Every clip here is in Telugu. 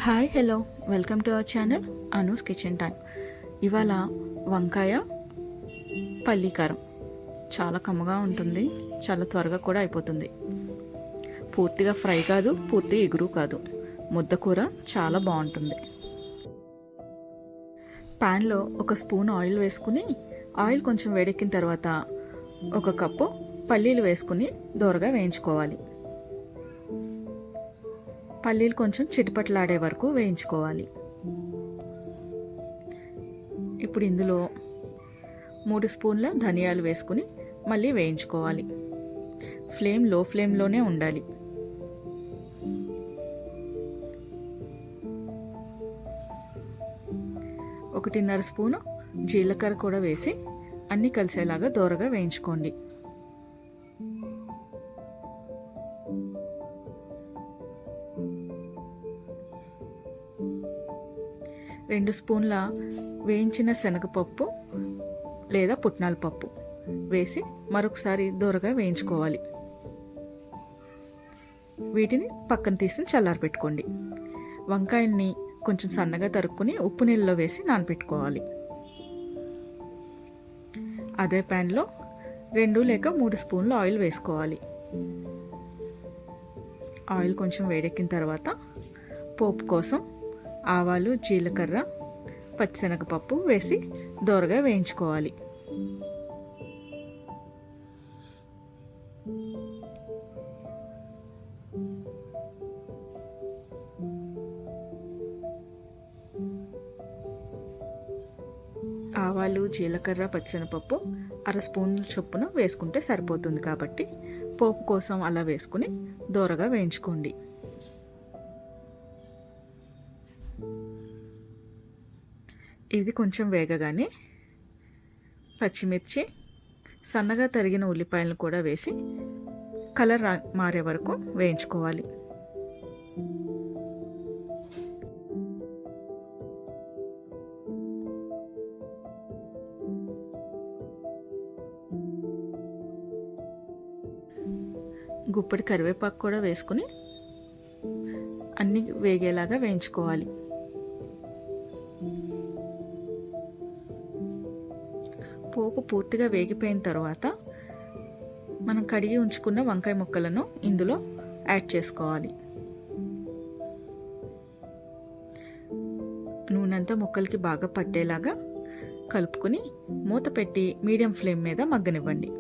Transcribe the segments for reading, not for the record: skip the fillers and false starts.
Hi hello welcome to our channel Anu's kitchen time. ఇవాళ వంకాయ పల్లీ కారం చాలా కమ్మగా ఉంటుంది, చాలా త్వరగా కూడా అయిపోతుంది. పూర్తిగా ఫ్రై కాదు, పూర్తి ఎగురు కాదు, ముద్దకూర చాలా బాగుంటుంది. ప్యాన్లో ఒక స్పూన్ ఆయిల్ వేసుకుని ఆయిల్ కొంచెం వేడెక్కిన తర్వాత ఒక కప్పు పల్లీలు వేసుకుని దోరగా వేయించుకోవాలి. పల్లీలు కొంచెం చిటపటలాడే వరకు వేయించుకోవాలి. ఇప్పుడు ఇందులో 3 స్పూన్ల ధనియాలు వేసుకుని మళ్ళీ వేయించుకోవాలి. ఫ్లేమ్ లో ఫ్లేమ్లోనే ఉండాలి. ఒకటిన్నర స్పూను జీలకర్ర కూడా వేసి అన్నీ కలిసేలాగా దోరగా వేయించుకోండి. 2 స్పూన్ల వేయించిన శనగపప్పు లేదా పుట్నాల పప్పు వేసి మరొకసారి దోరగా వేయించుకోవాలి. వీటిని పక్కన తీసి చల్లారపెట్టుకోండి. వంకాయల్ని కొంచెం సన్నగా తరుక్కుని ఉప్పు నీళ్ళలో వేసి నానబెట్టుకోవాలి. అదే ప్యాన్లో 2 లేక 3 స్పూన్ల ఆయిల్ వేసుకోవాలి. ఆయిల్ కొంచెం వేడెక్కిన తర్వాత పోపు కోసం ఆవాలు, జీలకర్ర, పచ్చిశనగపప్పు వేసి దోరగా వేయించుకోవాలి. ఆవాలు, జీలకర్ర, పచ్చిశనగపప్పు 1/2 స్పూన్ చొప్పున వేసుకుంటే సరిపోతుంది కాబట్టి పోపు కోసం అలా వేసుకుని దోరగా వేయించుకోండి. ఇది కొంచెం వేగగానే పచ్చిమిర్చి, సన్నగా తరిగిన ఉల్లిపాయలను కూడా వేసి కలర్ మారే వరకు వేయించుకోవాలి. గుప్పడి కరివేపాకు కూడా వేసుకుని అన్నీ వేగేలాగా వేయించుకోవాలి. పోపు పూర్తిగా వేగిపోయిన తర్వాత మనం కడిగి ఉంచుకున్న వంకాయ ముక్కలను ఇందులో యాడ్ చేసుకోవాలి. నూనెంతా ముక్కలకి బాగా పట్టేలాగా కలుపుకొని మూత పెట్టి మీడియం ఫ్లేమ్ మీద మగ్గనివ్వండి.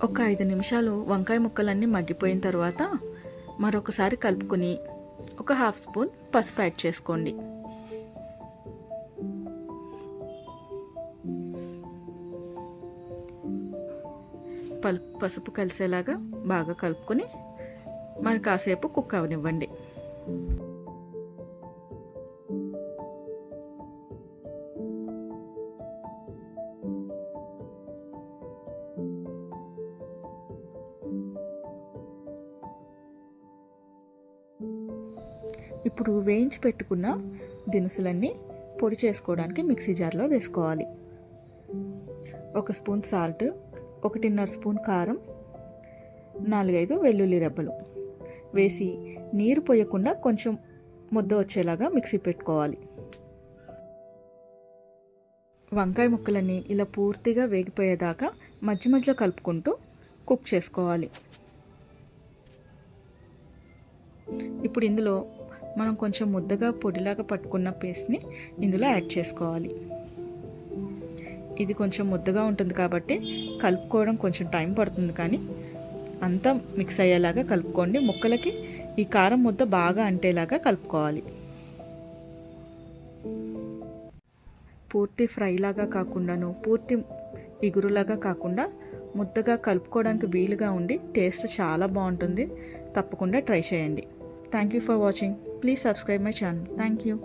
ఒక 5 నిమిషాలు వంకాయ ముక్కలన్నీ మగ్గిపోయిన తర్వాత మరొకసారి కలుపుకొని ఒక 1/2 స్పూన్ పసుపు యాడ్ చేసుకోండి. పసుపు కలిసేలాగా బాగా కలుపుకొని మరి కాసేపు కుక్ అవనివ్వండి. ఇప్పుడు వేయించి పెట్టుకున్న దినుసులన్నీ పొడి చేసుకోవడానికి మిక్సీ జార్లో వేసుకోవాలి. 1 స్పూన్ సాల్ట్, 1.5 స్పూన్ కారం, 4-5 వెల్లుల్లి రెబ్బలు వేసి నీరు పోయకుండా కొంచెం ముద్ద వచ్చేలాగా మిక్సీ పెట్టుకోవాలి. వంకాయ ముక్కలన్నీ ఇలా పూర్తిగా వేగిపోయేదాకా మధ్య మధ్యలో కలుపుకుంటూ కుక్ చేసుకోవాలి. ఇప్పుడు ఇందులో మనం కొంచెం ముద్దగా పొడిలాగా పట్టుకున్న పేస్ట్ని ఇందులో యాడ్ చేసుకోవాలి. ఇది కొంచెం ముద్దగా ఉంటుంది కాబట్టి కలుపుకోవడం కొంచెం టైం పడుతుంది, కానీ అంతా మిక్స్ అయ్యేలాగా కలుపుకోండి. ముక్కలకి ఈ కారం ముద్ద బాగా అంటేలాగా కలుపుకోవాలి. పూర్తి ఫ్రైలాగా కాకుండాను పూర్తి ఇగురులాగా కాకుండా ముద్దగా కలుపుకోవడానికి వీలుగా ఉండి టేస్ట్ చాలా బాగుంటుంది. తప్పకుండా ట్రై చేయండి. Thank you for watching. Please subscribe my channel. Thank you.